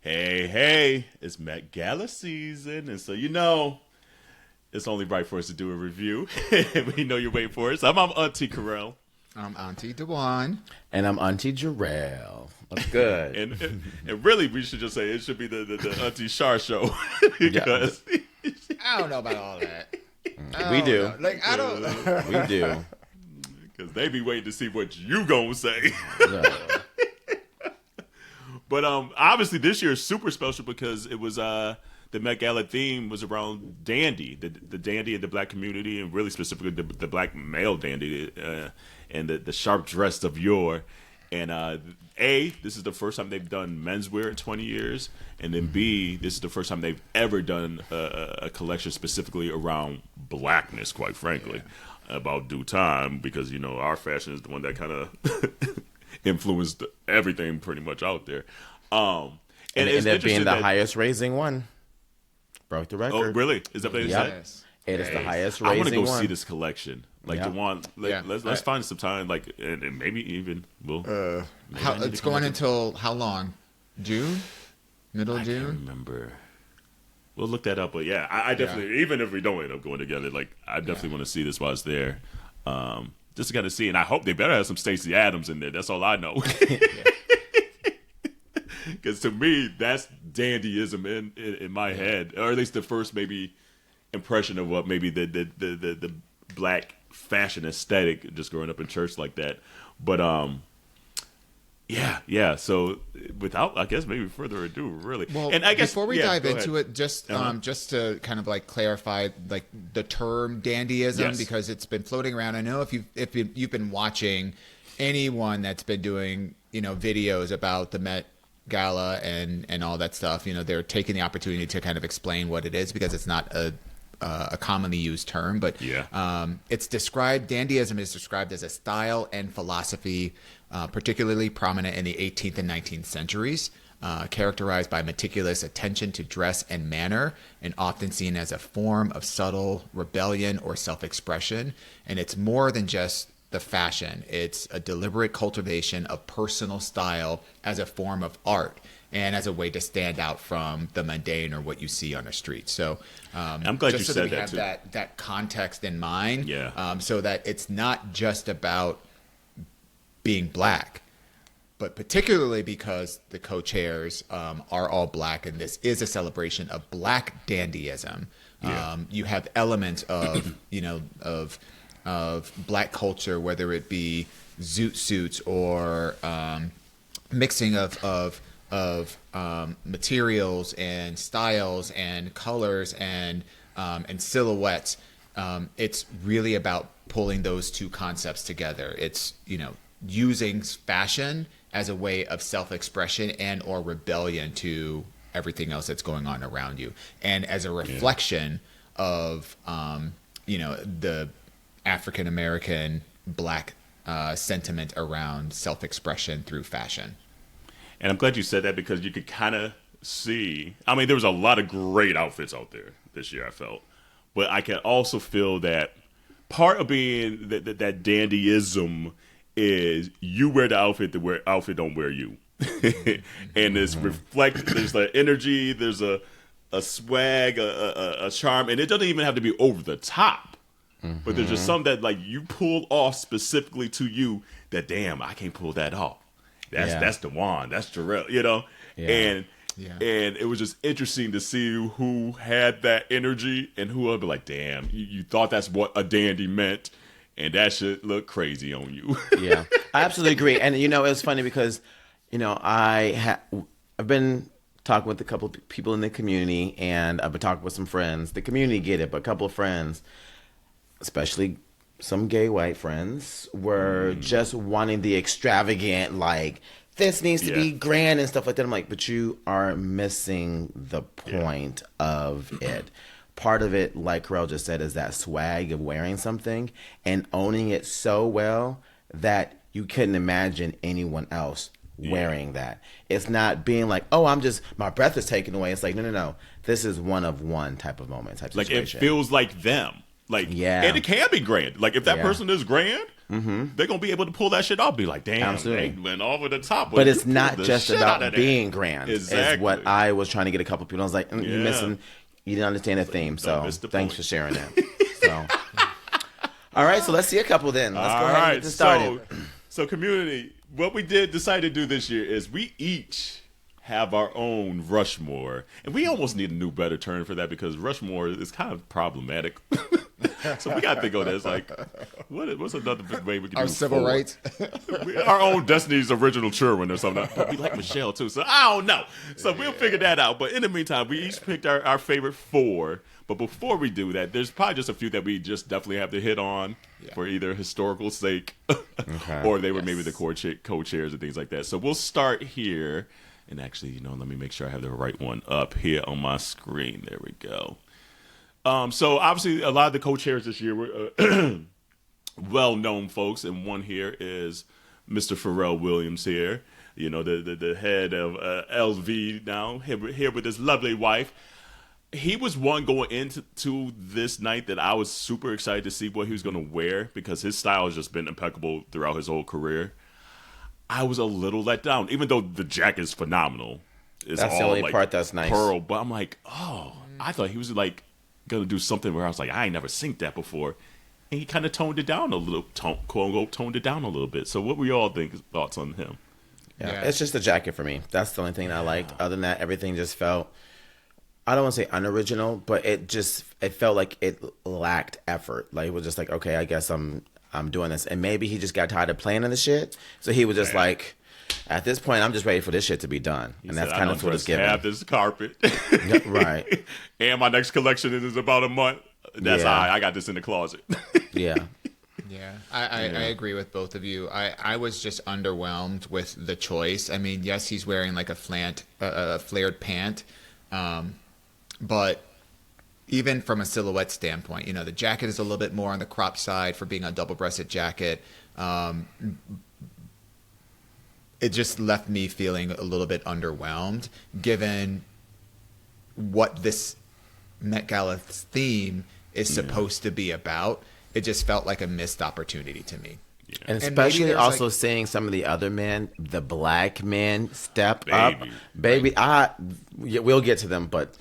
Hey, it's Met Gala season, and so it's only right for us to do a review. We know you're waiting for us. I'm Auntie Carell. I'm Auntie Dewan. And I'm Auntie Jarrell. That's good. and really, we should just say it should be the Auntie Shar show. Because I don't know about all that. We do. I don't. We do. Because they be waiting to see what you gonna say. Yeah. But obviously this year is super special because it was the Met Gala theme was around dandy, the dandy of the black community, and really specifically the black male dandy, and the sharp dress of yore. And this is the first time they've done menswear in 20 years, and then B, this is the first time they've ever done a collection specifically around blackness. Quite frankly, about due time, because our fashion is the one that kind of influenced everything pretty much out there. And it's it being the that, highest raising one. Broke the record. Oh, really? Is that what they said? Yes. It is the highest raising one. I want to go see this collection. Like, Dewan, let's find some time, like, and maybe even we'll. It's going until how long? June? Middle of June? I can't remember. We'll look that up, but I definitely, even if we don't end up going together, like, I definitely want to see this while it's there. Just to kind of see, and I hope they better have some Stacey Adams in there. That's all I know. Because to me, that's dandyism in my head, or at least the first maybe impression of what maybe the black fashion aesthetic, just growing up in church like that. But So without, I guess, maybe further ado, really. Well, and I guess before we dive into it, just to kind of like clarify, like the term dandyism, because it's been floating around. I know if you've been watching anyone that's been doing videos about the Met Gala and all that stuff, they're taking the opportunity to kind of explain what it is, because it's not a commonly used term, but it's described. Dandyism is described as a style and philosophy, particularly prominent in the 18th and 19th centuries, characterized by meticulous attention to dress and manner, and often seen as a form of subtle rebellion or self-expression. And it's more than just the fashion. It's a deliberate cultivation of personal style as a form of art and as a way to stand out from the mundane or what you see on the street. So I'm glad you said that too. That context in mind, so that it's not just about being black, but particularly because the co-chairs are all black, and this is a celebration of black dandyism. You have elements of of black culture, whether it be zoot suits or mixing of materials and styles and colors and silhouettes. It's really about pulling those two concepts together. It's using fashion as a way of self-expression and or rebellion to everything else that's going on around you, and as a reflection of the African American black sentiment around self-expression through fashion. And I'm glad you said that, because you could kind of see, I mean, there was a lot of great outfits out there this year, I felt. But I can also feel that part of being that dandyism is you wear the outfit, the outfit don't wear you. And there's the energy, there's a swag, a charm, and it doesn't even have to be over the top. But there's just some that, like, you pull off specifically to you that, damn, I can't pull that off. That's Dewan, that's Jarrell, and it was just interesting to see who had that energy and who would be like, damn, you thought that's what a dandy meant, and that should look crazy on you. Yeah, I absolutely agree. And it's funny because I've been talking with a couple of people in the community, and I've been talking with some friends. The community get it, but a couple of friends, especially some gay white friends, were just wanting the extravagant, like, this needs to be grand and stuff like that. I'm like, but you are missing the point of it. Part of it, like Carell just said, is that swag of wearing something and owning it so well that you couldn't imagine anyone else wearing that. It's not being like, oh, my breath is taken away. It's like, no. This is one of one type of moment, type like situation. It feels like them. Like, and it can be grand. Like, if that person is grand, they're gonna be able to pull that shit off. Be like, damn, they went over the top. But it's not just about being grand. Exactly. Is what I was trying to get a couple people. I was like, you're missing. You didn't understand the theme. So thanks for sharing that. So, all right. So let's see a couple then. Let's go ahead and get this started. So community, what we decided to do this year is we each have our own Rushmore, and we almost need a new better term for that because Rushmore is kind of problematic. So we got to think of this like, what's another way we can do our civil rights, our own Destiny's Original Children or something. But we like Michelle too, so I don't know. So we'll figure that out. But in the meantime, we each picked our favorite 4. But before we do that, there's probably just a few that we just definitely have to hit on for either historical sake or they were maybe the co-chairs and things like that. So we'll start here. And actually, let me make sure I have the right one up here on my screen. There we go. So obviously, a lot of the co-chairs this year were well-known folks, and one here is Mr. Pharrell Williams here. The head of LV now here with his lovely wife. He was one going into this night that I was super excited to see what he was going to wear because his style has just been impeccable throughout his whole career. I was a little let down, even though the jacket is phenomenal. That's the only part that's nice. Pearl, but I'm like, I thought he was like gonna do something where I was like, I ain't never seen that before, and he kind of toned it down a little, quote unquote, toned it down a little bit. So, what were y'all thoughts on him? Yeah, it's just the jacket for me. That's the only thing I liked. Other than that, everything just felt, I don't want to say unoriginal, but it felt like it lacked effort. Like it was just like, okay, I guess I'm doing this. And maybe he just got tired of playing in the shit. So he was just like, at this point, I'm just ready for this shit to be done. And that's kind of what it's given. I have this carpet. Right. And my next collection is about a month. That's all right. I got this in the closet. Yeah. Yeah, I agree with both of you. I was just underwhelmed with the choice. I mean, yes, he's wearing like a flared pant, but even from a silhouette standpoint, the jacket is a little bit more on the crop side for being a double-breasted jacket. It just left me feeling a little bit underwhelmed, given what this Met Gala theme is supposed to be about. It just felt like a missed opportunity to me. Yeah. And especially also seeing some of the other men, the black men step up. Baby, we'll get to them, but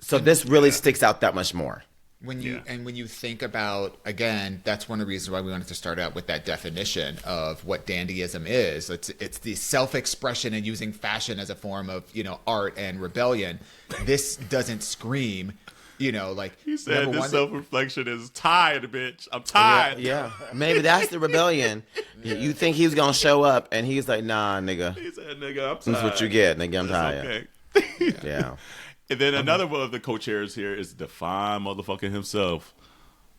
so this really sticks out that much more. When you think about, again, that's one of the reasons why we wanted to start out with that definition of what dandyism is. It's the self-expression and using fashion as a form of, art and rebellion. This doesn't scream, like he said, this self-reflection is tired, bitch. I'm tired. Yeah. Maybe that's the rebellion. You think he's gonna show up, and he's like, nah, nigga. He said, nigga, I'm tired. That's what you get, nigga. I'm tired. Okay. Yeah. And then another one of the co-chairs here is the fine motherfucker himself,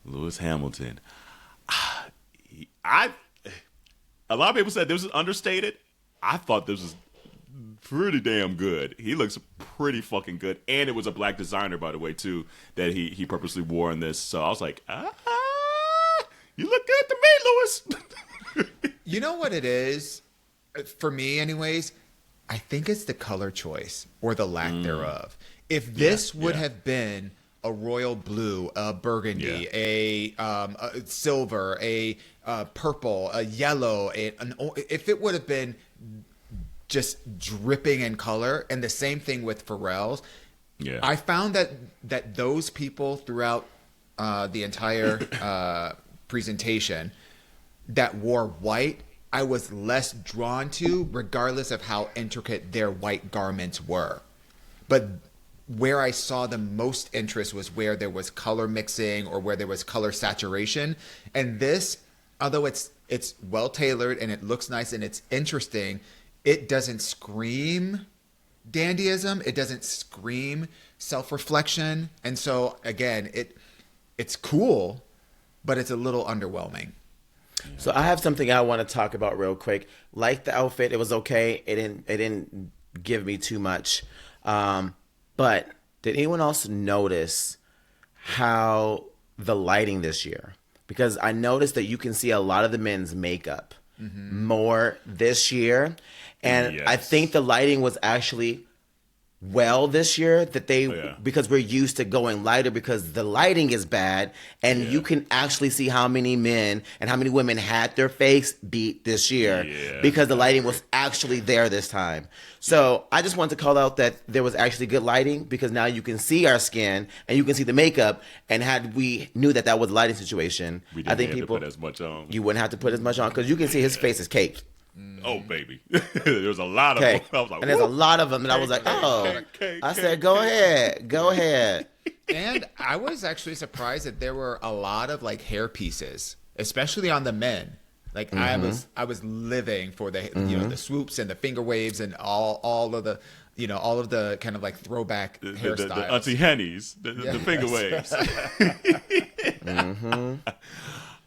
Lewis Hamilton. A lot of people said this was understated. I thought this was pretty damn good. He looks pretty fucking good, and it was a black designer, by the way, too, that he purposely wore in this. So I was like, you look good to me, Lewis. You know what it is? For me, anyways, I think it's the color choice or the lack thereof. If this would have been a royal blue, a burgundy, a silver, a purple, a yellow, if it would have been just dripping in color, and the same thing with Pharrell's, I found that those people throughout the entire presentation that wore white, I was less drawn to, regardless of how intricate their white garments were. But where I saw the most interest was where there was color mixing or where there was color saturation. And this, although it's well tailored and it looks nice and it's interesting, it doesn't scream dandyism. It doesn't scream self-reflection. And so again, it's cool, but it's a little underwhelming. So I have something I want to talk about real quick. Like the outfit, it was okay. It didn't give me too much. But did anyone else notice how the lighting this year? Because I noticed that you can see a lot of the men's makeup more this year. And I think the lighting was actually well this year that because we're used to going lighter because the lighting is bad, and you can actually see how many men and how many women had their face beat this year because the lighting was actually there this time. So I just wanted to call out that there was actually good lighting, because now you can see our skin and you can see the makeup, and had we knew that was a lighting situation, I think people, have to put as much on. You wouldn't have to put as much on, because you can see his face is caked. Oh, baby. There's a lot of them. I was like, and there's a lot of them. And I was like, I said, go ahead. And I was actually surprised that there were a lot of like hair pieces, especially on the men. Like I was living for the the swoops and the finger waves and all of the kind of like throwback hairstyles. The Auntie Hennies, the finger waves.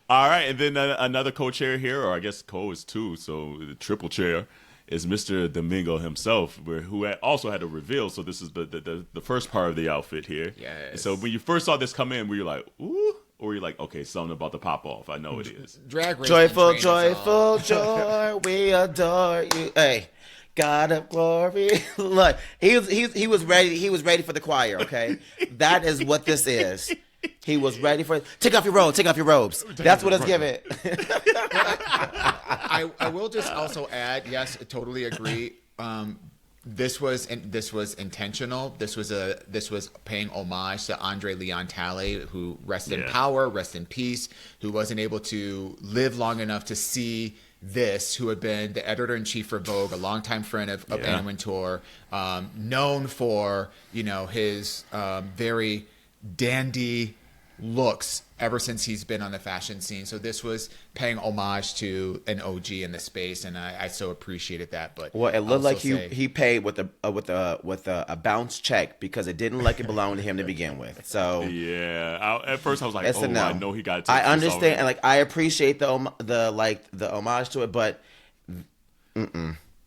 All right, and then another co-chair here, or I guess co is two, so the triple chair is Mr. Domingo himself, who also had a reveal. So this is the first part of the outfit here. Yes. So when you first saw this come in, were you like, ooh? Or were you like, okay, something about to pop off? I know it is. Drag race. Joyful joy, we adore you. Hey, God of glory. Look, he was ready. He was ready for the choir. Okay, that is what this is. He was ready for it. Take off your robes. That's what it's giving. I will just also add, yes, I totally agree. This was intentional. This was paying homage to Andre Leon Talley, who rest in power, rest in peace, who wasn't able to live long enough to see this, who had been the editor-in-chief for Vogue, a longtime friend of Anna Wintour, known for his very dandy looks ever since he's been on the fashion scene. So this was paying homage to an OG in the space, and I so appreciated that. But it looked like he paid with a bounce check, because it didn't like it belonged to him to begin with. So at first I was like, no. I know he got to. I understand, and I appreciate the homage to it, but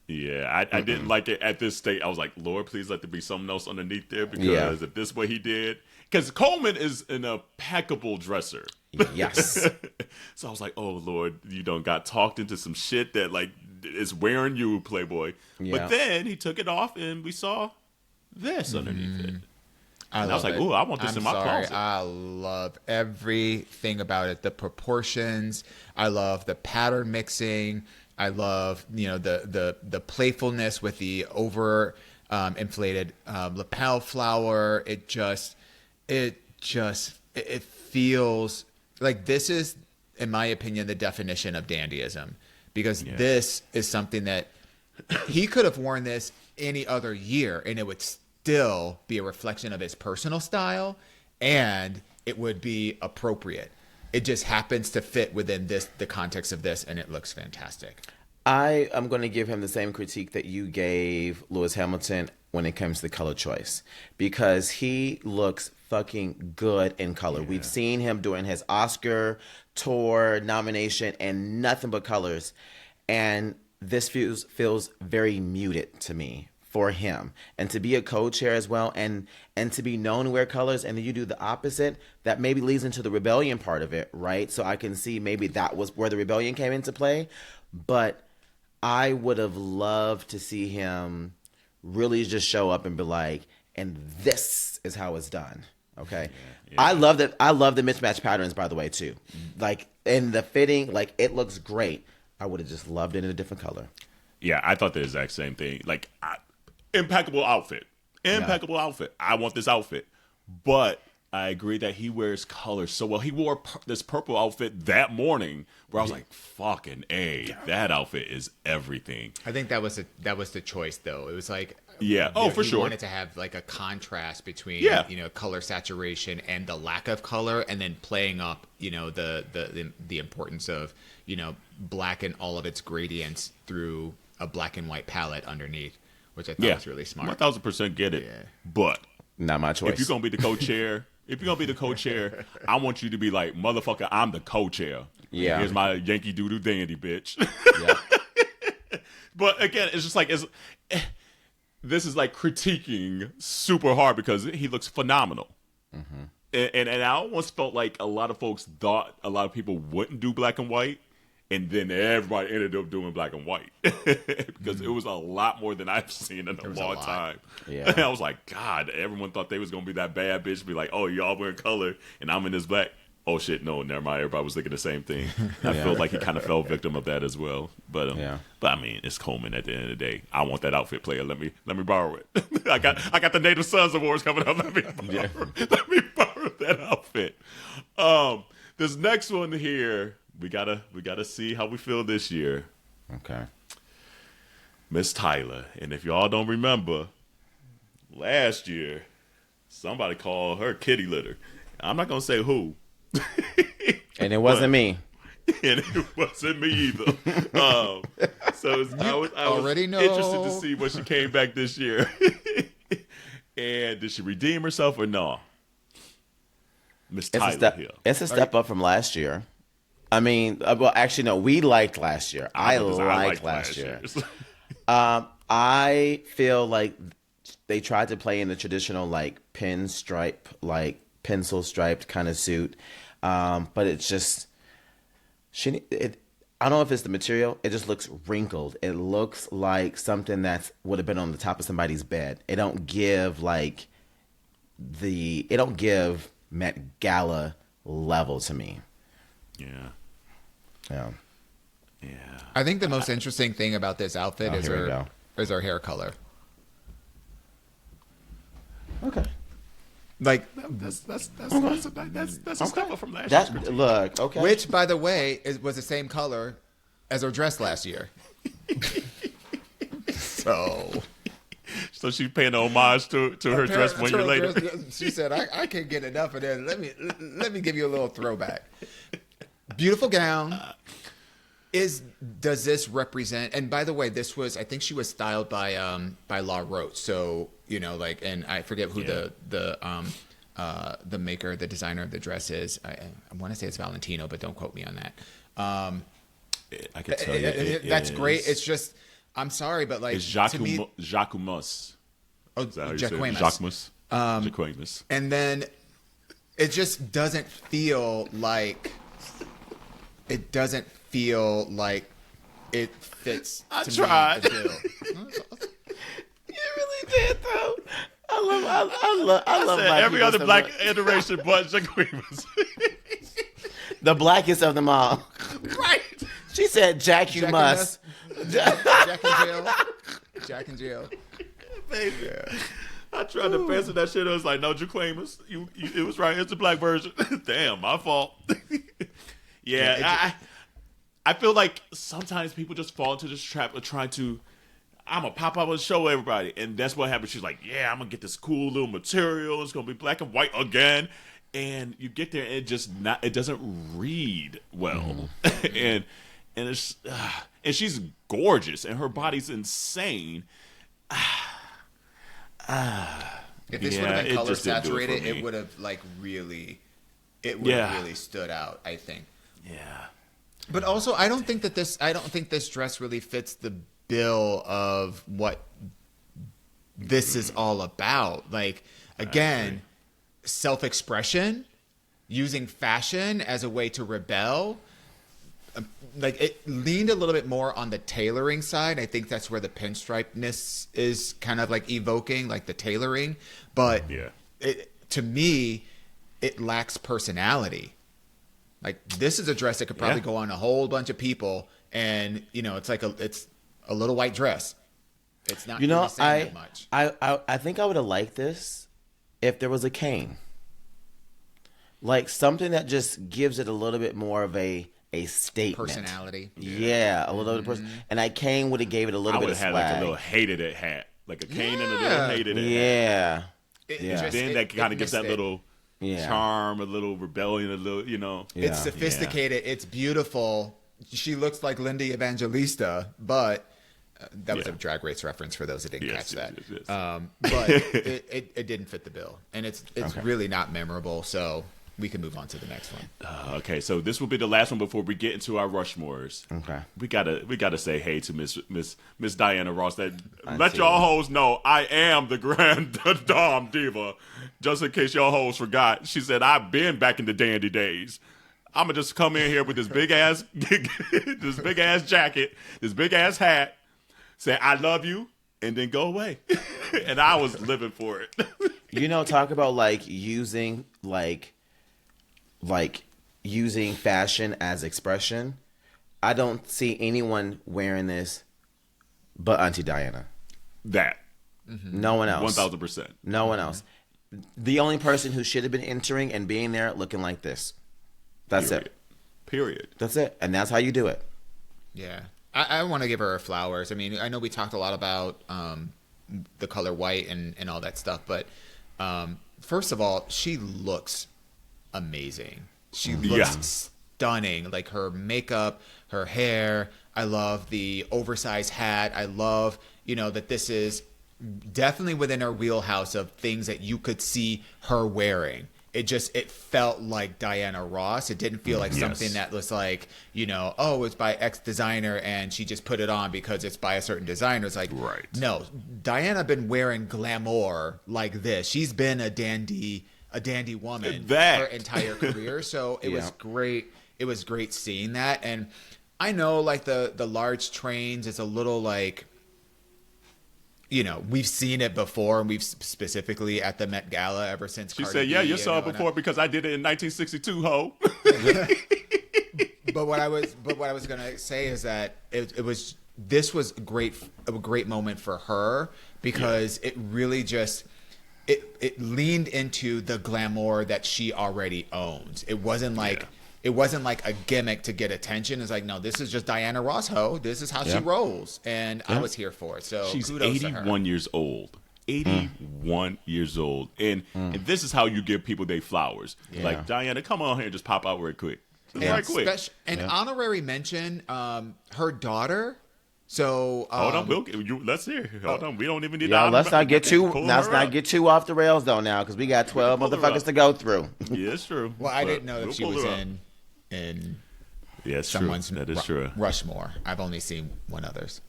yeah, I didn't like it at this state. I was like, Lord, please let there be something else underneath there, because if this is what he did. Because Coleman is an impeccable dresser. Yes. So I was like, oh, Lord, you done got talked into some shit that, like, is wearing you, Playboy. Yeah. But then he took it off, and we saw this underneath it. I was like, ooh, I want this in my closet. I love everything about it. The proportions. I love the pattern mixing. I love, the playfulness with the over inflated lapel flower. It feels like this is, in my opinion, the definition of dandyism, because this is something that he could have worn this any other year and it would still be a reflection of his personal style, and it would be appropriate. It just happens to fit within the context of this, and it looks fantastic. I am going to give him the same critique that you gave Lewis Hamilton when it comes to the color choice, because he looks fucking good in color. We've seen him doing his Oscar tour nomination and nothing but colors, and this feels very muted to me for him. And to be a co-chair as well, and to be known to wear colors, and then you do the opposite, that maybe leads into the rebellion part of it, right? So I can see maybe that was where the rebellion came into play, but I would have loved to see him really just show up and be like, and this is how it's done. Okay. I love that. I love the mismatch patterns, by the way, too. Like, in the fitting, like, it looks great. I would have just loved it in a different color. Yeah, I thought the exact same thing. Like, impeccable outfit. Outfit. I want this outfit. But I agree that he wears colors so well. He wore this purple outfit that morning where I was like, fucking A, that outfit is everything. I think that was the choice, though. It was like, for sure. He wanted to have like a contrast between color saturation and the lack of color, and then playing up the importance of black and all of its gradients through a black and white palette underneath, which I thought was really smart. 1000% get it, but not my choice. If you're gonna be the co-chair, I want you to be like, motherfucker, I'm the co-chair. Yeah, here's my Yankee Doodle dandy, bitch. Yeah. But again, it's just like this is like critiquing super hard because he looks phenomenal. And I almost felt like a lot of folks thought a lot of people wouldn't do black and white, And then everybody ended up doing black and white because it was a lot more than I've seen in a long time. Yeah. I was like, God, everyone thought they was going to be that bad bitch. Be like, oh, y'all wearing color and I'm in this black. Oh, shit, no, never mind. Everybody was thinking the same thing. I felt like he kind of fell victim of that as well. But I mean, it's Coleman at the end of the day. I want that outfit, player. Let me borrow it. I got the Native Sons Awards coming up. Let me borrow that outfit. This next one here, we gotta see how we feel this year. Okay. Miss Tyler. And if y'all don't remember, last year, somebody called her kitty litter. I'm not gonna say who. And it wasn't me. And it wasn't me either. So I was already know. interested to see when she came back this year. And did she redeem herself or no? Miss Tyler here. It's a step up from last year. I mean, well, actually, no. We liked last year. I liked last year. I feel like they tried to play in the traditional like pinstripe, like pencil striped kind of suit, but it's just I don't know if it's the material. It just looks wrinkled. It looks like something that would have been on the top of somebody's bed. It don't give Met Gala level to me. Yeah. I think the most interesting thing about this outfit is her hair color. Okay. Like that's a step up from last year. Look, okay. Which, by the way, was the same color as her dress last year. So she's paying homage to her dress 1 year later. She said, "I can't get enough of this. Let me give you a little throwback." Beautiful gown. Does this represent? And by the way, I think she was styled by La Roche. So and I forget who the maker, the designer of the dress is. I want to say it's Valentino, but don't quote me on that. I can tell you, that's great. It's just, I'm sorry, but like it's Jacquemus. Oh, Jacquemus. Jacquemus. And then it just doesn't feel like. It doesn't feel like it fits. I tried. Me, the bill. You really did, though. I love every other black iteration but Jacquemus. The blackest of them all. Right. She said, Jack, you must. Jack and Jill. Baby. Yeah. I tried to fancy that shit. I was like, no, Jacquemus. It was right. It's the black version. Damn, my fault. Yeah, I feel like sometimes people just fall into this trap of trying to, I'm going to pop up and show everybody. And that's what happens. She's like, yeah, I'm going to get this cool little material. It's going to be black and white again. And you get there and it doesn't read well. and it's, and she's gorgeous and her body's insane. If this would have been color saturated, it would have really stood out, I think. Yeah. But also, I don't think this dress really fits the bill of what this is all about. Like, again, self-expression, using fashion as a way to rebel. Like, it leaned a little bit more on the tailoring side. I think that's where the pinstripeness is kind of like evoking, like the tailoring. But to me, it lacks personality. Like, this is a dress that could probably go on a whole bunch of people, and it's like it's a little white dress. It's not really saying that much. I think I would have liked this if there was a cane, like something that just gives it a little bit more of a statement, personality. Yeah, a little bit of person. And a cane would have gave it a little bit of swag. I would have had like a little hated it hat, like a cane and a little hated it hat. Then that kind of gives that little. Charm, a little rebellion, a little, It's sophisticated. It's beautiful. She looks like Linda Evangelista, but that was a Drag Race reference for those that didn't catch that. Yes. But it didn't fit the bill, and it's really not memorable. So we can move on to the next one. Okay, so this will be the last one before we get into our Rushmores. Okay, we gotta say hey to Miss Diana Ross. Let y'all hoes know I am the Grand Dame Diva. Just in case y'all hoes forgot, she said I've been back in the dandy days. I'm gonna just come in here with this big ass, this big ass jacket, this big ass hat, say I love you, and then go away. And I was living for it. You know, talk about like using using fashion as expression. I don't see anyone wearing this but Auntie Diana. That. No one else. 1,000%. No one else. The only person who should have been entering and being there looking like this. That's it. Period. That's it. And that's how you do it. Yeah. I want to give her flowers. I mean, I know we talked a lot about the color white and all that stuff, but first of all, she looks amazing. She looks stunning. Like her makeup, her hair. I love the oversized hat. I love, that this is definitely within her wheelhouse of things that you could see her wearing. It felt like Diana Ross. It didn't feel like something that was like, it's by X designer and she just put it on because it's by a certain designer. It's like, right. No, Diana been wearing glamour like this. She's been a dandy woman her entire career. So it was great. It was great seeing that. And I know like the large trains is a little like, we've seen it before, and we've specifically at the Met Gala ever since. She said, "Yeah, you saw it before because I did it in 1962, ho." But what I was gonna say is that this was a great moment for her because it really just it leaned into the glamour that she already owns. It wasn't like. It wasn't like a gimmick to get attention. It's like, no, this is just Diana Ross, ho. This is how she rolls. And I was here for it. So she's kudos 81 years old. 81 years old. And this is how you give people their flowers. Yeah. Like, Diana, come on here and just pop out real quick. Right quick. Honorary mention, her daughter. So hold on, let's hear. Hold on, we don't even need. Let's not get too off the rails though now, because we got 12 motherfuckers to go through. Yeah, it's true. Well, I didn't know that she was in someone's true. That is true. Rushmore. I've only seen one others.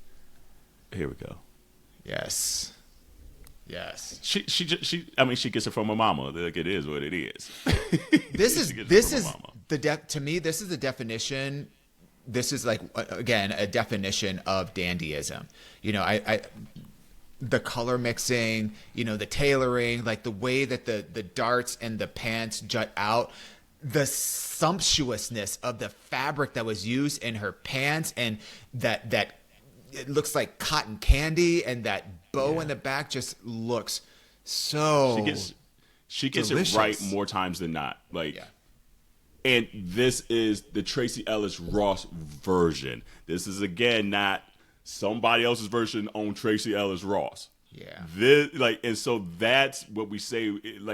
Here we go. Yes. She gets it from her mama. Like, it is what it is. This is to me, this is the definition. This is like, again, a definition of dandyism. The color mixing, the tailoring, like the way that the darts and the pants jut out, the sumptuousness of the fabric that was used in her pants, and that it looks like cotton candy, and that bow in the back just looks so she gets delicious. It right more times than not. And this is the Tracee Ellis Ross version. This is, again, not somebody else's version on Tracee Ellis Ross. Yeah. And so that's what we say.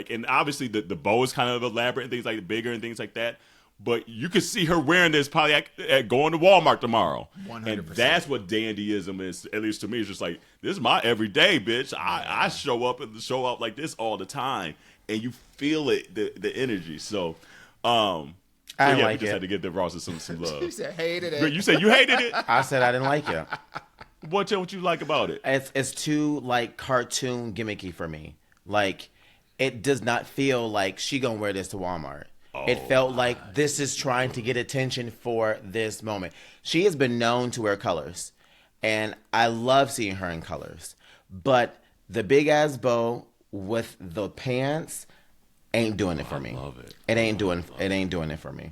And obviously the bow is kind of elaborate and things like bigger and things like that. But you could see her wearing this probably at going to Walmart tomorrow. 100%. And that's what dandyism is, at least to me. It's just like, this is my everyday, bitch. I show up like this all the time. And you feel it, the energy. So, we just had to give the Rosses some love. You said hated it. You said you hated it? I said I didn't like it. What you like about it? It's too like cartoon gimmicky for me. Like, it does not feel like she gonna wear this to Walmart. It felt like this is trying to get attention for this moment. She has been known to wear colors, and I love seeing her in colors. But the big ass bow with the pants ain't doing it for me. I love it. It ain't doing it for me.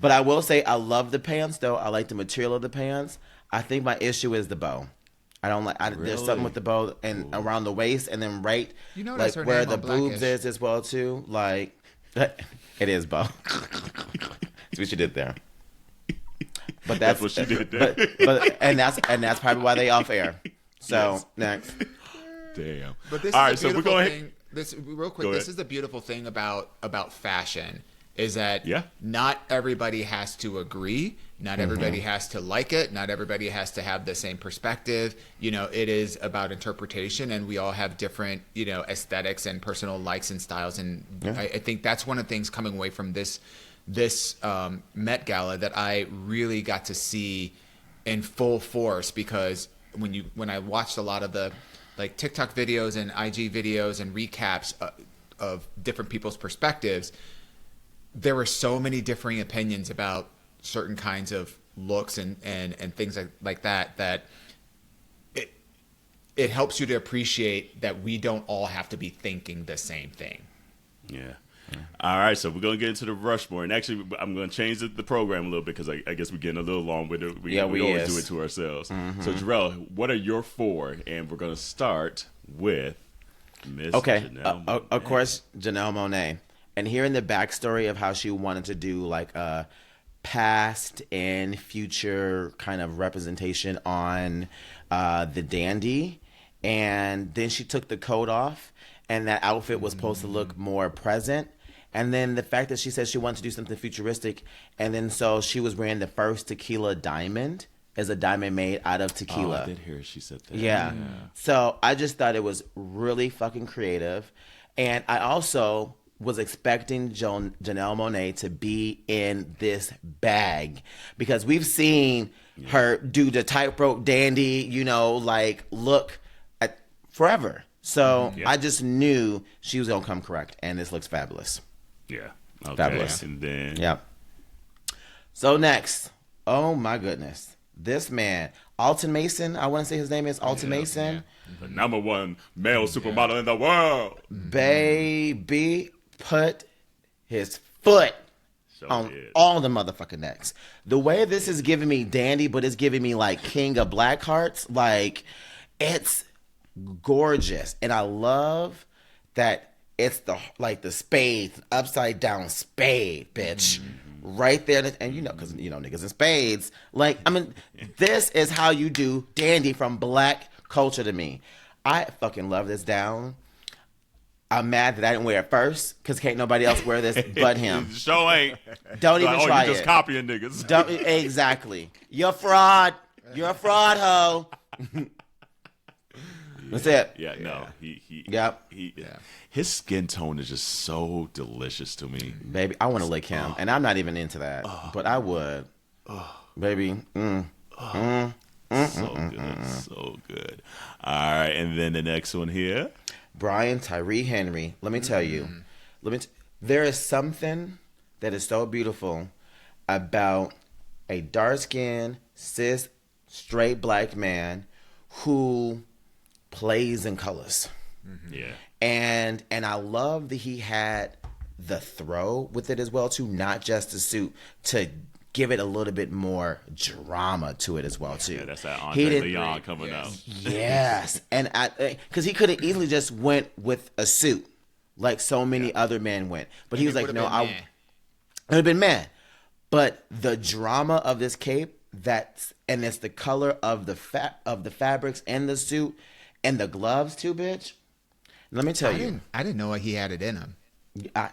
But I will say I love the pants though. I like the material of the pants. I think my issue is the bow. I don't like. Really? There's something with the bow and around the waist, and then like where the boobs is as well too. Like, it is bow. That's what you did there. But that's what she did there. But that's probably why they off air. So next. Damn. But this all is right, so we're going. This real quick. This is the beautiful thing about fashion is that Yeah. not everybody has to agree. Not everybody has to like it. Not everybody has to have the same perspective. You know, it is about interpretation, and we all have different, you know, aesthetics and personal likes and styles. And I think that's one of the things coming away from this Met Gala that I really got to see in full force, because when I watched a lot of the like TikTok videos and IG videos and recaps of different people's perspectives, there were so many differing opinions about certain kinds of looks and things like that it helps you to appreciate that we don't all have to be thinking the same thing. Yeah. All right, so we're going to get into the Rushmore. And actually, I'm going to change the program a little bit because I guess we're getting a little long with it. We always do it to ourselves. Mm-hmm. So, Jarrell, what are your 4? And we're going to start with Miss Janelle Monáe. Of course, Janelle Monáe. And hearing the backstory of how she wanted to do like a past and future kind of representation on the dandy. And then she took the coat off, and that outfit was supposed to look more present. And then the fact that she said she wanted to do something futuristic, and then so she was wearing the first tequila diamond as a diamond made out of tequila. Oh, I did hear she said that. Yeah. So I just thought it was really fucking creative. And I also was expecting Janelle Monáe to be in this bag because we've seen her do the tightrope dandy, like look at forever. So I just knew she was gonna come correct, and this looks fabulous. Yeah, okay. Fabulous. And then So next, oh my goodness, this man, Alton Mason. I want to say his name is Alton Mason. The number 1 male supermodel in the world. Baby, put his foot on all the motherfucking necks. The way this is giving me dandy, but it's giving me like King of Black Hearts. Like, it's gorgeous. And I love that it's the spade, upside down spade, bitch. Right there. And because, niggas in spades. Like, I mean, this is how you do dandy from Black culture to me. I fucking love this down. I'm mad that I didn't wear it first because can't nobody else wear this but him. Sure ain't. Don't even try it. You just copying niggas. Exactly. You're a fraud. You're a fraud, hoe. That's it. Yeah, no. He Yeah. His skin tone is just so delicious to me. Baby, I want to lick him. And I'm not even into that. But I would. Baby. So good. So good. All right. And then the next one here. Brian Tyree Henry. Let me tell you. There is something that is so beautiful about a dark-skinned, cis, straight black man who plays in colors. Yeah. And I love that he had the throw with it as well too, not just the suit, to give it a little bit more drama to it as well too. Yeah, that's that Andre Leon coming out. Yes, and because he could have easily just went with a suit like so many other men went, but he was like, no, it would have been mad. But the drama of this cape, and it's the color of the fabrics and the suit and the gloves too, bitch. Let me tell you, I didn't know he had it in him.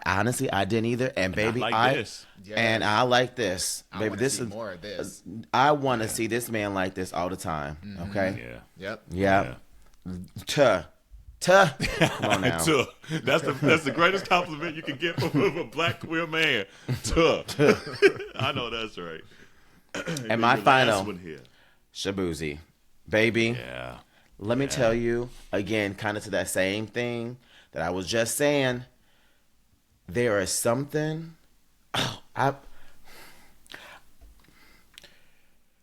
Honestly, I didn't either. And baby, I like this. And I like this. I Baby, this is more of this. I want to see this man like this all the time. Okay. Yeah. Yep. Yeah. Tuh. Come on now. Tuh. That's the greatest compliment you can get from a black queer man. Tuh. I know that's right. And my final one here. Shabuzi. Baby. Yeah. Let me tell you again, kind of to that same thing that I was just saying. There is something.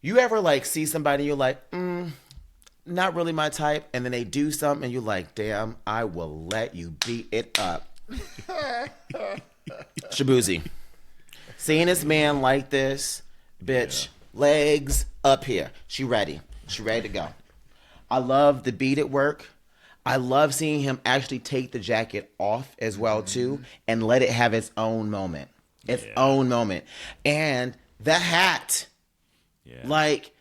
You ever like see somebody and you're like, not really my type, and then they do something and you're like, damn, I will let you beat it up. Shabuzi. Seeing this man like this, bitch, legs up here. She ready. She ready to go. I love the beaded work. I love seeing him actually take the jacket off as well too, and let it have its own moment. Its own moment. And the hat. Yeah. Let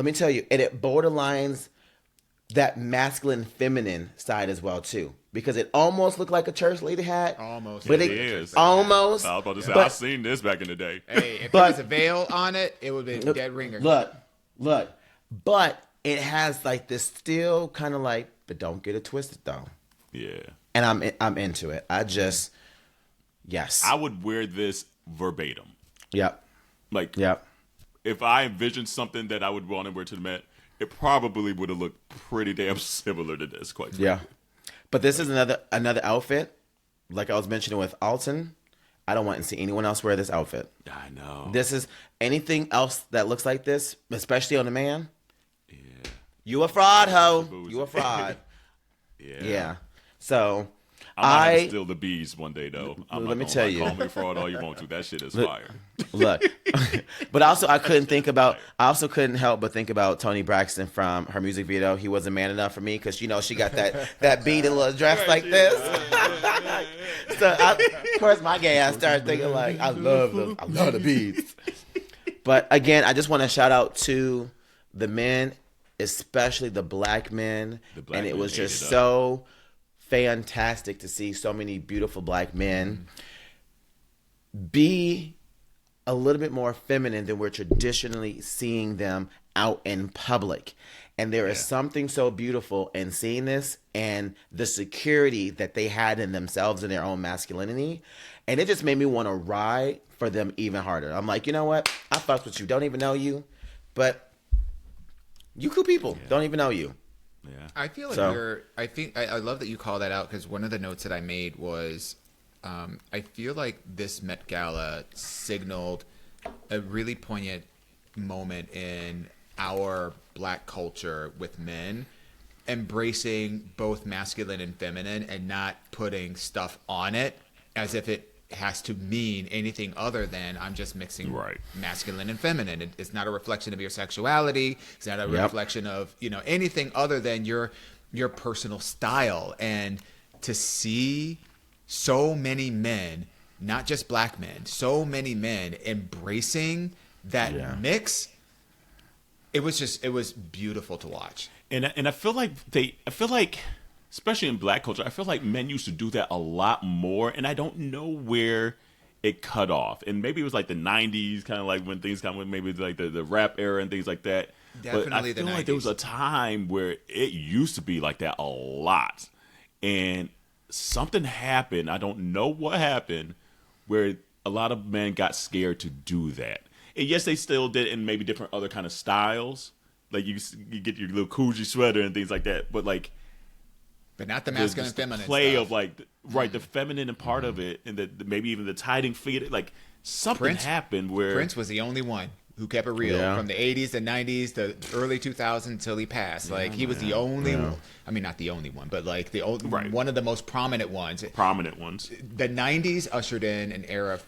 me tell you, and it borderlines that masculine feminine side as well too. Because it almost looked like a church lady hat. Almost. But it is. Almost. I was about to say, I've seen this back in the day. Hey, if there was a veil on it, it would have been dead ringer. Look. But it has like this still kind of like, but don't get it twisted though. Yeah. And I'm into it. Yes. I would wear this verbatim. Yep. Yep. If I envisioned something that I would want to wear to the Met, it probably would have looked pretty damn similar to this, quite frankly. Yeah. But this is another outfit, like I was mentioning with Alton, I don't want to see anyone else wear this outfit. I know. This is anything else that looks like this, especially on a man. Yeah. You a fraud, ho. You a fraud. Yeah. So I might steal the bees one day though. Let me tell you. Call me fraud all you want to. That shit is fire. Look, but also I also couldn't help but think about Toni Braxton from her music video. He wasn't man enough for me because she got that beaded little dress like this. So of course my gay ass started thinking like I love the beads. But again, I just want to shout out to the men, especially the black men, and it was just so fantastic to see so many beautiful black men be a little bit more feminine than we're traditionally seeing them out in public. And there is something so beautiful in seeing this and the security that they had in themselves and their own masculinity. And it just made me want to ride for them even harder. I'm like, you know what? I fucked with you. Don't even know you. But you cool people. Don't even know you. Yeah. I feel like I love that you call that out because one of the notes that I made was I feel like this Met Gala signaled a really poignant moment in our black culture with men embracing both masculine and feminine and not putting stuff on it as if it has to mean anything other than I'm just mixing masculine and feminine. It's not a reflection of your sexuality. It's not a reflection of, anything other than your personal style. And to see so many men, not just black men, so many men embracing that mix, it was beautiful to watch. And I feel like especially in black culture, I feel like men used to do that a lot more, and I don't know where it cut off. And maybe it was like the 90s, kind of like when things come with maybe like the rap era and things like that. Definitely but I feel like there was a time where it used to be like that a lot. And something happened, I don't know what happened, where a lot of men got scared to do that. And yes, they still did in maybe different other kind of styles. Like you get your little Coogee sweater and things like that. But not the masculine and feminine play stuff. Of the feminine part of it, and maybe even the tidying feet. Like something happened where Prince was the only one who kept it real from the 80s, the 90s, the early 2000s until he passed. He was the only one. I mean, not the only one, but one of the most prominent ones. The 90s ushered in an era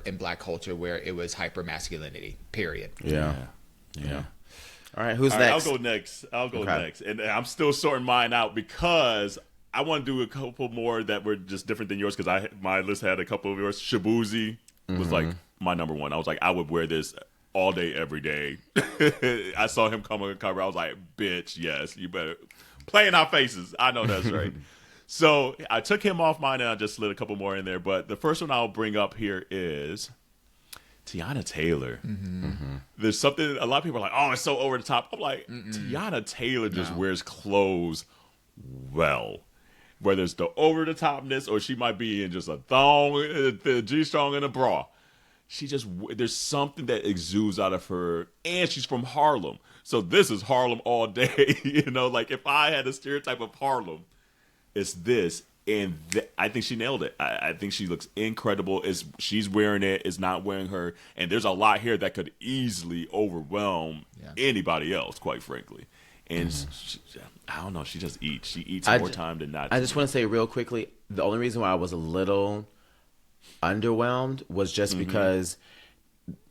in black culture where it was hyper masculinity. Period. Yeah. All right, who's next? I'll go next. And I'm still sorting mine out because I want to do a couple more that were just different than yours because my list had a couple of yours. Shabuzi was like my number one. I was like, I would wear this all day, every day. I saw him come on the cover. I was like, bitch, yes, you better play in our faces. I know that's right. So I took him off mine and I just slid a couple more in there. But the first one I'll bring up here is Tiana Taylor. There's something, a lot of people are like, oh, it's so over the top. I'm like, Tiana Taylor just wears clothes well. Whether it's the over the topness or she might be in just a thong, the G-strong and a bra. There's something that exudes out of her, and she's from Harlem. So this is Harlem all day. If I had a stereotype of Harlem, it's this. And I think she nailed it. I think she looks incredible. She's wearing it. It's not wearing her. And there's a lot here that could easily overwhelm anybody else, quite frankly. And I don't know. She just eats. She eats more time than not. I just want to say real quickly, the only reason why I was a little underwhelmed was just because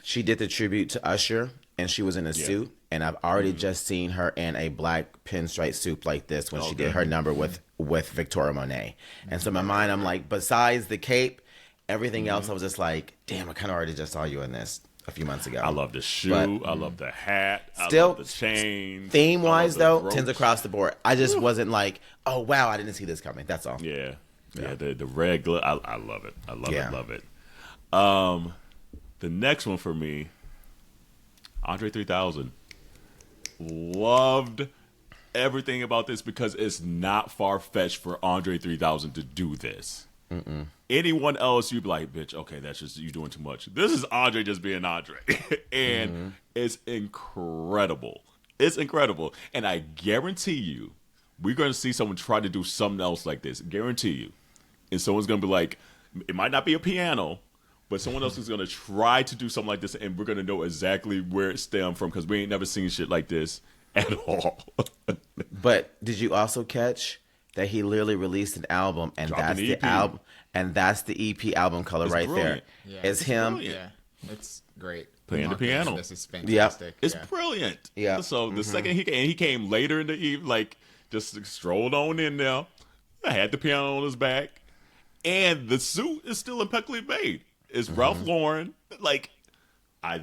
she did the tribute to Usher and she was in a suit. And I've already just seen her in a black pinstripe suit like this when she did her number with Victoria Monet. And so in my mind, I'm like, besides the cape, everything else, I was just like, damn, I kind of already just saw you in this a few months ago. I love the shoe. I love the hat. Still, I love the chain. Theme-wise, though, tens across the board. I just wasn't like, oh, wow, I didn't see this coming. That's all. Yeah. The red glove. I love it. I love it. The next one for me, Andre 3000. Loved everything about this because it's not far-fetched for Andre 3000 to do this. Anyone else, you'd be like, bitch, okay, that's just you doing too much. This is Andre just being Andre. And it's incredible. It's incredible. And I guarantee you, we're going to see someone try to do something else like this. Guarantee you. And someone's going to be like, it might not be a piano, but someone else is going to try to do something like this, and we're going to know exactly where it stemmed from because we ain't never seen shit like this at all. But did you also catch that he literally released an album, and Dropped that's an the EP. album, and that's the EP album color right brilliant. there. Yeah. It's him. brilliant. Yeah, it's great. Playing the Okay, piano. This is fantastic. It's yeah. brilliant. Yeah. So the second he came later in the evening, like just strolled on in there. I had the piano on his back, and the suit is still impeccably made. It's Ralph Lauren. Like, I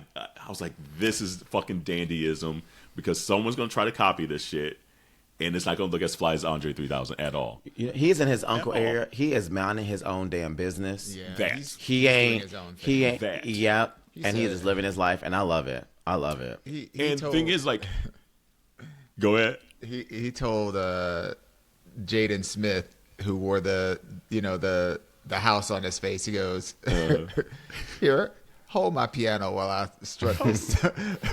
was like, this is fucking dandyism because someone's gonna try to copy this shit, and it's not gonna look as fly as Andre 3000 at all. You know, he's in his uncle At all. area. He is minding his own damn business. Yeah, That. He doing ain't. his own thing. He ain't. That. Yep. And he's said- just living his life, and I love it. I love it. He And the told, thing is, like, go ahead. he told Jaden Smith, who wore the house on his face. He goes, "Here, hold my piano while I strut this.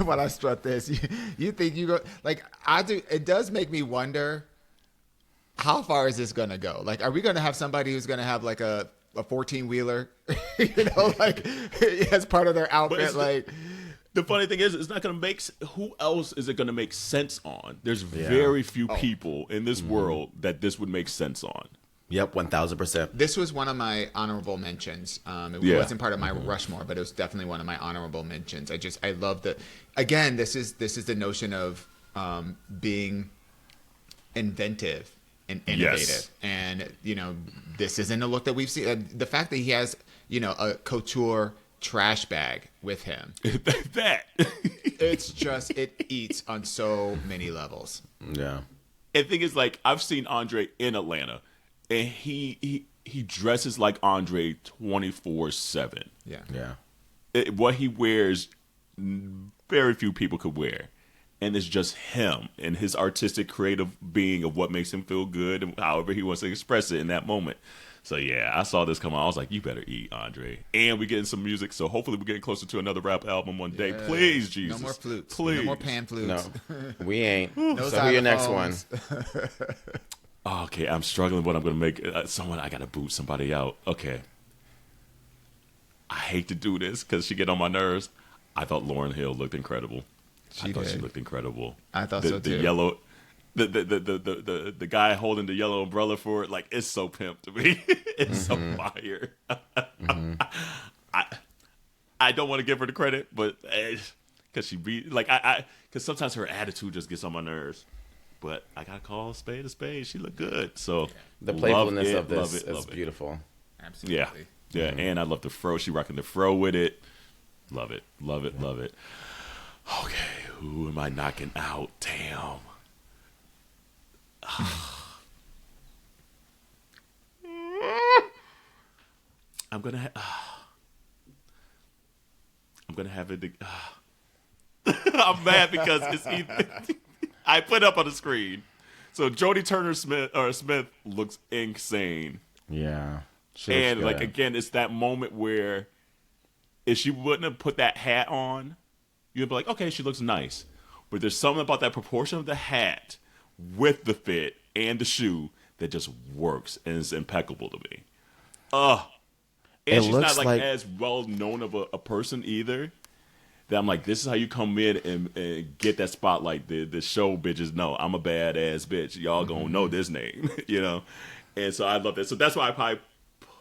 While I strut this, you think you go like I do? It does make me wonder, how far is this gonna go? Like, are we gonna have somebody who's gonna have like a 14-wheeler, like as part of their outfit, it's like." The funny thing is, it's not going to make. Who else is it going to make sense on? There's very few people in this world that this would make sense on. Yep, 1000%. This was one of my honorable mentions. It Yeah. wasn't part of my Rushmore, but it was definitely one of my honorable mentions. I love the. Again, this is the notion of being inventive and innovative, Yes. and this isn't a look that we've seen. The fact that he has a couture trash bag with him, That. it's just it eats on so many levels. Yeah. And the thing is, like, I've seen Andre in Atlanta, and he dresses like Andre 24/7. Yeah. Yeah. What he wears, very few people could wear, and it's just him and his artistic, creative being of what makes him feel good, and however he wants to express it in that moment. So yeah, I saw this come on. I was like, "You better eat, Andre." And we're getting some music, so hopefully we're getting closer to another rap album one day. Please, Jesus, No more flutes. Please, No more pan flutes. No, we ain't. No So who your next one? xylophones. Okay, I'm struggling, but I'm gonna make someone. I gotta boot somebody out. Okay, I hate to do this because she get on my nerves. I thought Lauryn Hill looked incredible. I thought she looked incredible. I thought the, so the too. yellow, the guy holding the yellow umbrella for it, like, it's so pimp to me. It's so fire. I don't want to give her the credit, but because she be like because sometimes her attitude just gets on my nerves. But I gotta call a spade a spade. She looked good. So The love playfulness it, of this love it, is love it. beautiful. Absolutely. Yeah, and I love the fro. She rocking the fro with it. Love it, love it, love it. Okay, who am I knocking out? Damn. I'm gonna have it. I'm mad because it's either I put up on the screen. So Jodie Turner Smith looks insane. Yeah. She And looks like good. again, it's that moment where if she wouldn't have put that hat on, you'd be like, okay, she looks nice. But there's something about that proportion of the hat with the fit and the shoe that just works and is impeccable to me. And It she's looks not like- as well known of a person either. That I'm like, this is how you come in and get that spotlight. The show bitches know I'm a badass bitch. Y'all gonna know this name, And so I love that. So that's why I probably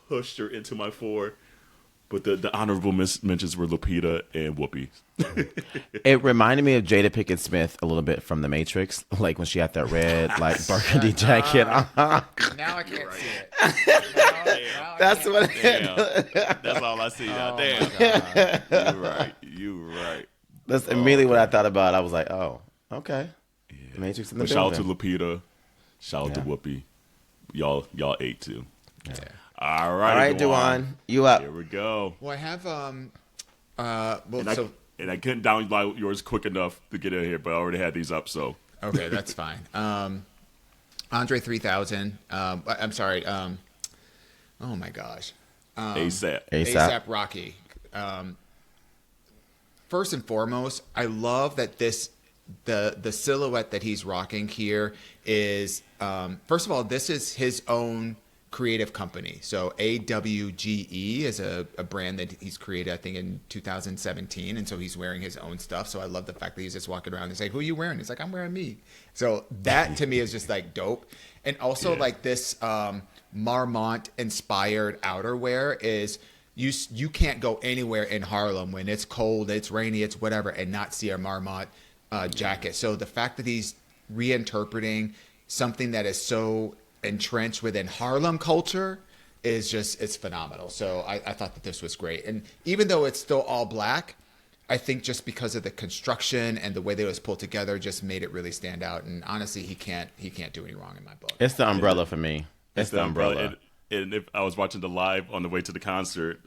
pushed her into my 4. But the honorable mentions were Lupita and Whoopi. It reminded me of Jada Pinkett Smith a little bit from The Matrix, like when she had that red, like burgundy jacket. Now I can't see it. That's what. Damn. That's all I see now. Damn. You right. That's immediately what I thought about. I was like, oh, okay. The Matrix in the But shout out to building. Lupita. Shout out to Whoopi. Y'all ate too. Yeah. All right. All right, Duan, you up? Here we go. Well, I have And I couldn't download yours quick enough to get in here, but I already had these up, so. okay, that's fine. Andre 3000. I'm sorry. Oh my gosh. ASAP. ASAP Rocky. First and foremost, I love that the silhouette that he's rocking here is first of all, this is his own creative company. So AWGE is a brand that he's created, I think, in 2017. And so he's wearing his own stuff. So I love the fact that he's just walking around and saying, who are you wearing? He's like, I'm wearing me. So that to me is just like dope. And also like this Marmont inspired outerwear is you can't go anywhere in Harlem when it's cold, it's rainy, it's whatever, and not see a Marmont jacket. So the fact that he's reinterpreting something that is so entrenched within Harlem culture is just, it's phenomenal. So I thought that this was great. And even though it's still all black, I think just because of the construction and the way that it was pulled together just made it really stand out. And honestly, he can't do any wrong in my book. It's the umbrella for me. It's the umbrella. And if I was watching the live on the way to the concert,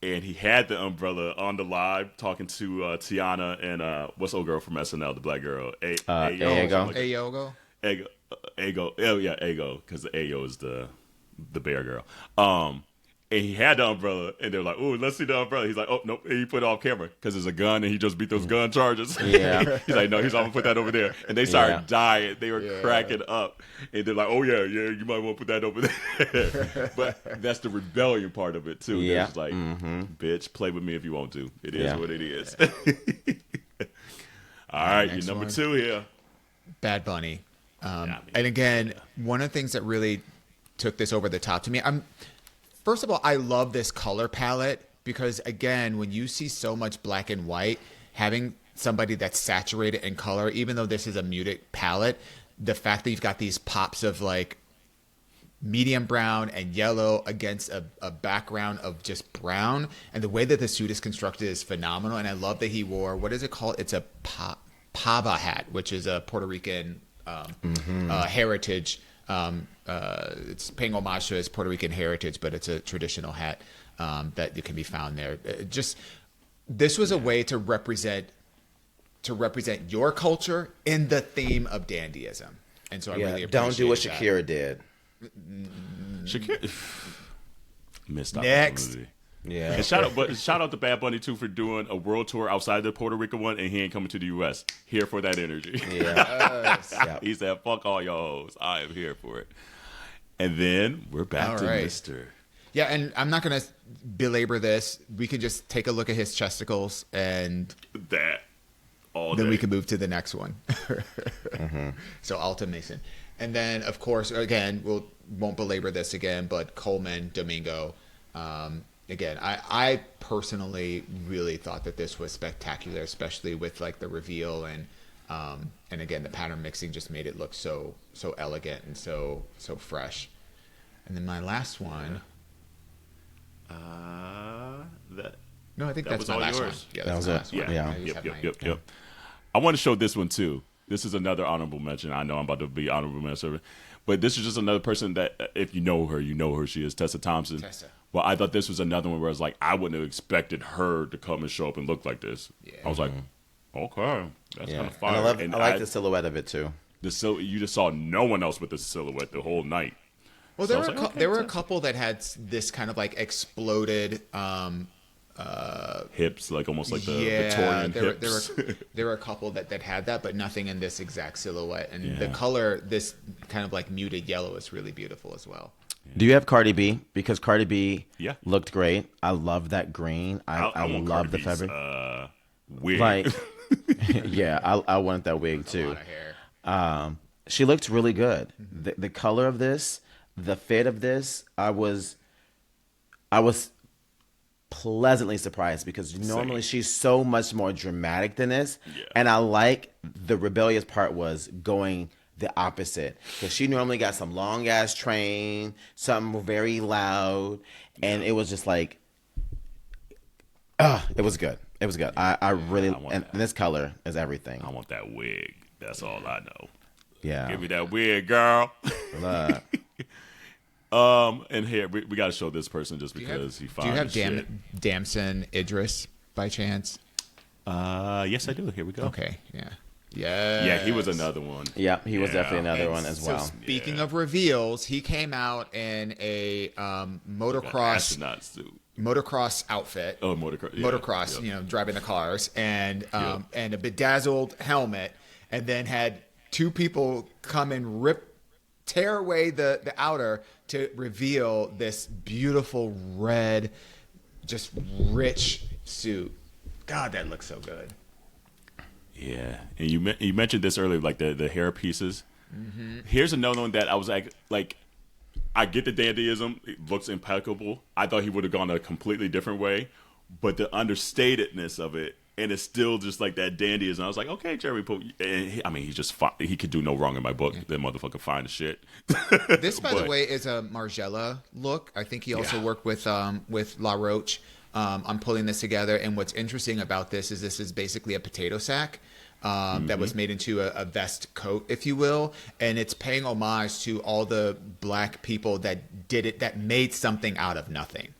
and he had the umbrella on the live talking to Tiana and what's old girl from SNL, the black girl, Ayogo. Ago. Oh yeah, Ago, because the Ayo is the bear girl. And he had the umbrella, and they're like, "Ooh, let's see the umbrella." He's like, "Oh nope," and he put it off camera because there's a gun, and he just beat those gun charges. Yeah, he's like, "No, he's gonna put that over there." And they started dying. They were cracking up, and they're like, "Oh yeah, you might want to put that over there." But that's the rebellion part of it too. Yeah, it's like, bitch, play with me if you want to. It is what it is. All right, you're number 2 here. Bad Bunny. And again, one of the things that really took this over the top to me, first of all, I love this color palette because, again, when you see so much black and white, having somebody that's saturated in color, even though this is a muted palette, the fact that you've got these pops of like medium brown and yellow against a background of just brown, and the way that the suit is constructed is phenomenal. And I love that he wore, what is it called? It's a pava hat, which is a Puerto Rican heritage. It's paying homage to his Puerto Rican heritage, but it's a traditional hat that you can be found there. This was a way to represent your culture in the theme of dandyism, and so I really appreciate don't do what that. Shakira did. Shakira missed Next. opportunity. Yeah. And shout out to Bad Bunny too for doing a world tour outside the Puerto Rico one, and he ain't coming to the U.S. Here for that energy. Yeah. He said, "Fuck all y'all hoes. I am here for it." And then we're back to Mr. Yeah, and I'm not gonna belabor this. We can just take a look at his chesticles, and That all then day. we can move to the next one. So Alta Mason, and then of course again won't belabor this again, but Coleman Domingo. Again, I personally really thought that this was spectacular, especially with like the reveal and again the pattern mixing just made it look so elegant and so fresh. And then my last one. No, I think that's my last one. Yeah, that was my last it. one. Yeah. Yep. I want to show this one too. This is another honorable mention. I know I'm about to be honorable mention, but this is just another person that if you know her, you know her. She is Tessa Thompson. Tessa. Well, I thought this was another one where I was like, I wouldn't have expected her to come and show up and look like this. Yeah. I was like, okay, that's kind of fire. And I like the silhouette of it too. You just saw no one else with the silhouette the whole night. Well, there were a couple that had this kind of like exploded hips, like almost like the Victorian hips. There were a couple that had that, but nothing in this exact silhouette. And the color, this kind of like muted yellow, is really beautiful as well. Do you have Cardi B? Because Cardi B looked great. I love that green. I love the fabric. Wig. Like, yeah, I want that wig too. A lot of hair. She looked really good. The color of this, the fit of this, I was pleasantly surprised because normally she's so much more dramatic than this. Yeah. And I like the rebellious part was going the opposite because she normally got some long ass train, something very loud, and it was just like, it was good. It was good. I really and this color is everything. I want that wig. That's all I know. Yeah, give me that wig, girl. And here we got to show this person just because he fine. Do you have Damson Idris by chance? Yes, I do. Here we go. Okay, yeah. Yeah, he was another one. Yeah, he was definitely another one as well. Speaking of reveals, he came out in a motocross outfit. Oh, motocross! Motocross, driving the cars, and a bedazzled helmet, and then had two people come and rip tear away the outer to reveal this beautiful red, just rich suit. God, that looks so good. Yeah, and you mentioned this earlier, like the hair pieces. Mm-hmm. Here's another one that I was like, I get the dandyism; it looks impeccable. I thought he would have gone a completely different way, but the understatedness of it, and it's still just like that dandyism. I was like, okay, Jeremy Pope. I mean, he's just he could do no wrong in my book. That motherfucker fine as shit. This, by the way, is a Margiela look. I think he also worked with La Roche. I'm pulling this together, and what's interesting about this is basically a potato sack that was made into a vest coat, if you will, and it's paying homage to all the black people that did it, that made something out of nothing.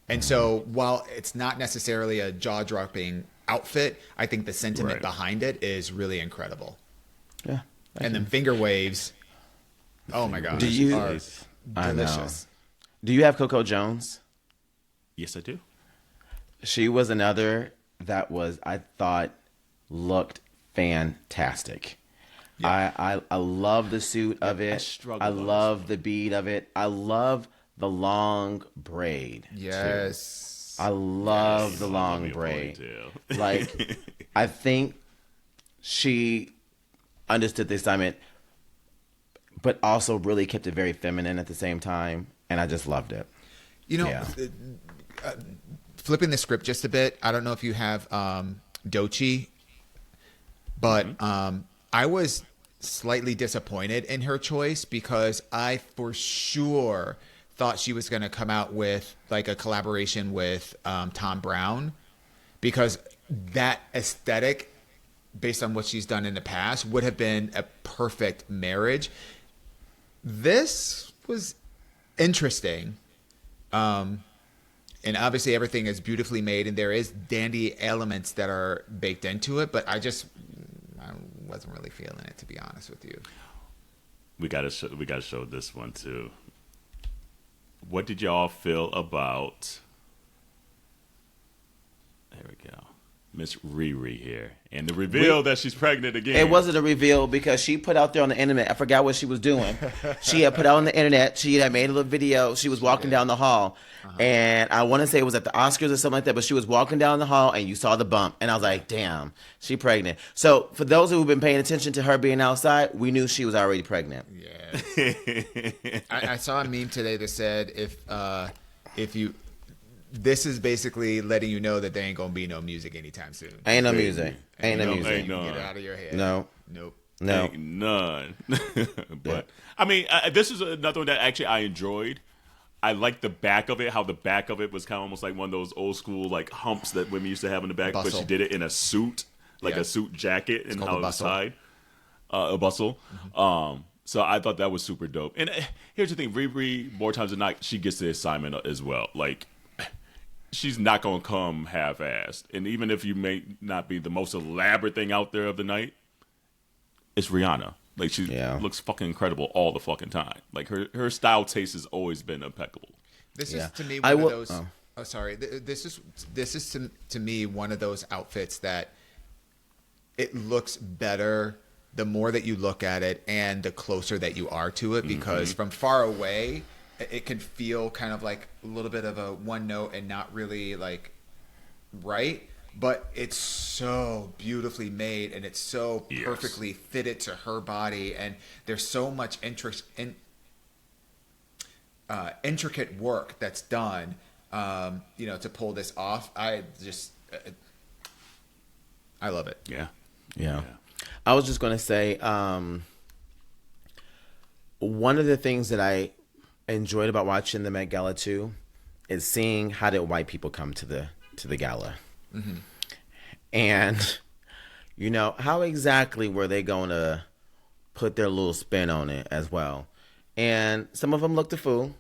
And so, while it's not necessarily a jaw-dropping outfit, I think the sentiment behind it is really incredible. Yeah, and then finger waves. Oh my gosh, are delicious. Do you have Coco Jones? Yes, I do. She was another that I thought looked fantastic. Yeah. I love the suit of it. I love the bead of it. I love the long braid. Yes. Too. I love the long braid. Like, I think she understood the assignment, but also really kept it very feminine at the same time. And I just loved it. You know, flipping the script just a bit, I don't know if you have Doechii, but I was slightly disappointed in her choice because I for sure thought she was going to come out with like a collaboration with Tom Brown, because that aesthetic, based on what she's done in the past, would have been a perfect marriage. This was interesting. And obviously everything is beautifully made and there is dandy elements that are baked into it, but I wasn't really feeling it, to be honest with you. We gotta show this one too. What did y'all feel about, there we go, Miss Riri here, and the reveal that she's pregnant again? It wasn't a reveal because she put out there on the internet, I forgot what she was doing. She had put out on the internet, she had made a little video, she was walking down the hall, and I want to say it was at the Oscars or something like that, but she was walking down the hall and you saw the bump, and I was like, damn, she pregnant. So for those who've been paying attention to her being outside, we knew she was already pregnant. Yeah. I saw a meme today that said if you, this is basically letting you know that there ain't gonna be no music anytime soon. Ain't no music. Ain't no music. Ain't none. Get it out of your head. No. Nope. No. Ain't none. But I mean, this is another one that actually I enjoyed. I like the back of it, how the back of it was kind of almost like one of those old school like humps that women used to have in the back, bustle. but she did it in a suit, like a suit jacket, and how it was tied. A bustle. Mm-hmm. So I thought that was super dope. And here's the thing, Riri, more times than not, she gets the assignment as well. Like, she's not going to come half-assed. And even if you may not be the most elaborate thing out there of the night, it's Rihanna. Like, she looks fucking incredible all the fucking time. Like, her style taste has always been impeccable. This is, to me, one of those... Oh, sorry. This is to me, one of those outfits that it looks better the more that you look at it and the closer that you are to it, because from far away, it can feel kind of like a little bit of a one note and not really like right, but it's so beautifully made and it's so perfectly fitted to her body, and there's so much intricate work that's done, to pull this off. I love it. Yeah. I was just going to say, one of the things that I enjoyed about watching the Met Gala too is seeing how did white people come to the gala. Mm-hmm. And, how exactly were they going to put their little spin on it as well? And some of them looked a fool.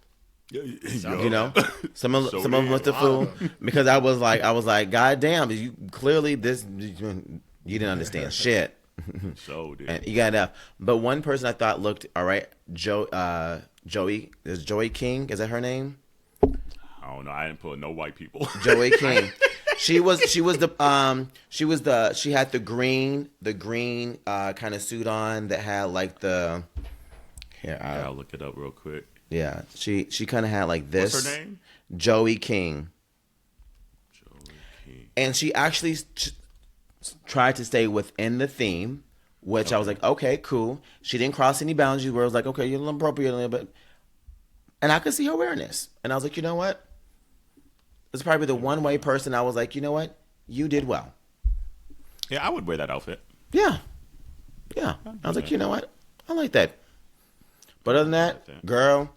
Some of them looked a fool, because I was like, God damn, you clearly you didn't understand shit. So dude. And you got enough. But one person I thought looked all right, Joey King, is that her name? I don't know. I didn't put no white people. Joey King. She had the green kind of suit on that had like the Here, I'll look it up real quick. Yeah, she kind of had like this. What's her name? Joey King. And she actually tried to stay within the theme, which I was like, okay, cool. She didn't cross any boundaries where I was like, okay, you're a little appropriate a little bit. And I could see her awareness. And I was like, you know what? It's probably the one way person I was like, you know what? You did well. Yeah, I would wear that outfit. Yeah. Yeah. I was like, you know what? I like that. But other than that, girl,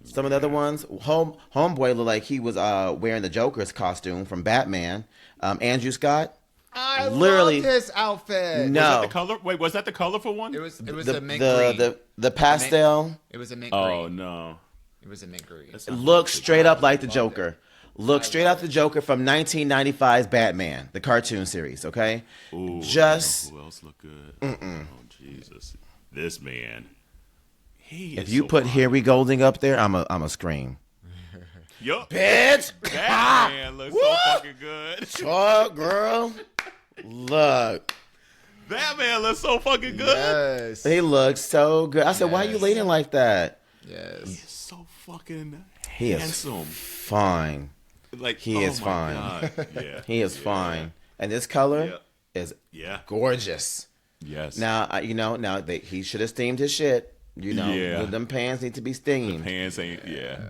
some of the other ones, Homeboy looked like he was wearing the Joker's costume from Batman. Andrew Scott. I love his outfit. Was No. that the color? Wait, was that the colorful one? It was a mint green. The pastel. It was a mint green. Oh, no. It was a mint green. It looked straight up like the Joker. Looked straight out the Joker from 1995's Batman, the cartoon series, okay? Ooh, just... Who else look good? Oh, Jesus. This man. If you put Harry Golding up there, I'm a scream. Yup. Bitch! That man looks so fucking good. Oh, girl. Look. That man looks so fucking good. Yes. He looks so good. I said, why are you leaning like that? Yes. He's so fucking He handsome. is fine. Like He is my fine. God. Yeah. He is fine. And this color is gorgeous. Yes. Now, he should have steamed his shit. Them pants need to be steamed. Pants ain't,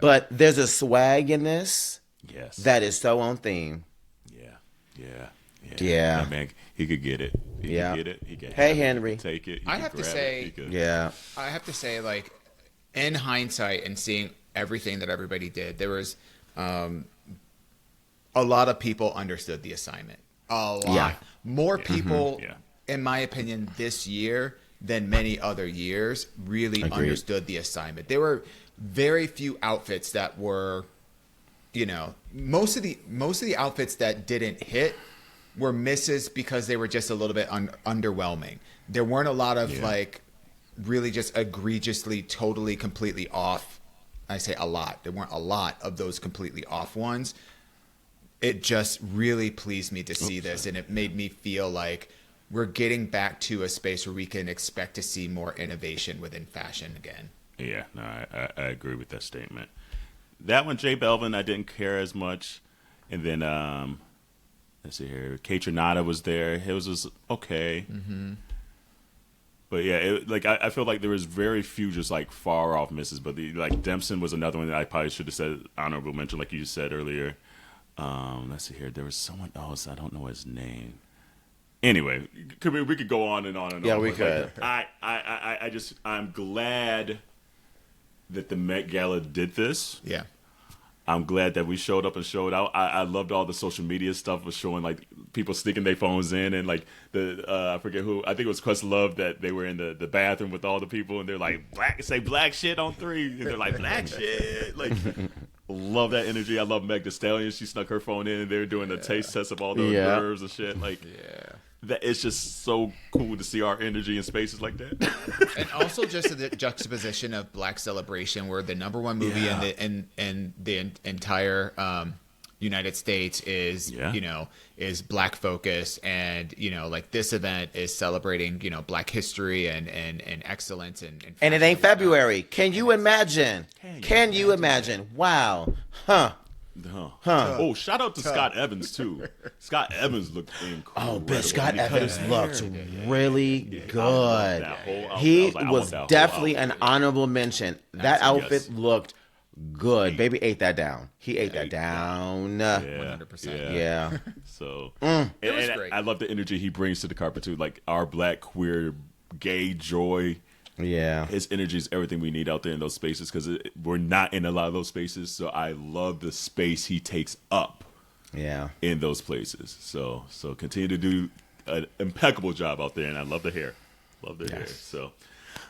But there's a swag in this Yes. that is so on theme. Yeah. That man, he could get it. He could get it. He could Hey, have it. Henry. He could take it. He I could have to grab say- it. He could- I have to say, like, in hindsight and seeing everything that everybody did, there was a lot of people understood the assignment. A lot. Yeah. More people, Yeah. in my opinion, this year than many other years really Agreed. understood the assignment. There were very few outfits that were, most of the outfits that didn't hit were misses because they were just a little bit underwhelming. There weren't a lot of like really just egregiously, totally, completely off. I say a lot. There weren't a lot of those completely off ones. It just really pleased me to see this, and it made me feel like we're getting back to a space where we can expect to see more innovation within fashion again. Yeah, no, I agree with that statement. That one, J Belvin, I didn't care as much. And then, let's see here, Kate Renata was there. It was just okay. Mm-hmm. But yeah, I feel like there was very few just like far off misses. But Dempson was another one that I probably should have said honorable mention, like you said earlier. Let's see here, there was someone else, I don't know his name. Anyway, we could go on and on and on. Yeah, we could. I'm glad that the Met Gala did this. Yeah. I'm glad that we showed up and showed out. I loved all the social media stuff was showing like people sticking their phones in and like I forget who, I think it was Questlove that they were in the bathroom with all the people and they're like say black shit on 3 and they're like black shit. Like love that energy. I love Meg Thee Stallion. She snuck her phone in and they were doing the taste test of all the herbs and shit. Like that it's just so cool to see our energy in spaces like that. And also just the juxtaposition of Black Celebration, where the number one movie in the entire United States is is Black focused, and like this event is celebrating Black history and excellence and it ain't February. Can you imagine? Can you imagine? Wow, huh? Oh, shout out to Scott Evans too. Scott Evans looked incredible. Oh, bitch, Scott Evans looked really good. He was definitely an honorable mention. That outfit looked good. Baby ate that down. He ate that down. 100%. Yeah. So, it was great. I love the energy he brings to the carpet too. Like our Black queer gay joy. Yeah. His energy is everything we need out there in those spaces because we're not in a lot of those spaces. So I love the space he takes up in those places. So continue to do an impeccable job out there. And I love the hair. Love the hair. So,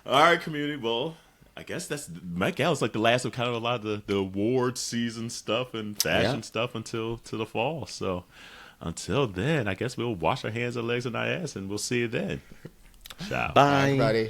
all right, community. Well, I guess that's Met Gala is like the last of kind of a lot of the award season stuff and fashion stuff until the fall. So until then, I guess we'll wash our hands and legs and our ass and we'll see you then. Ciao. Bye. Bye, everybody.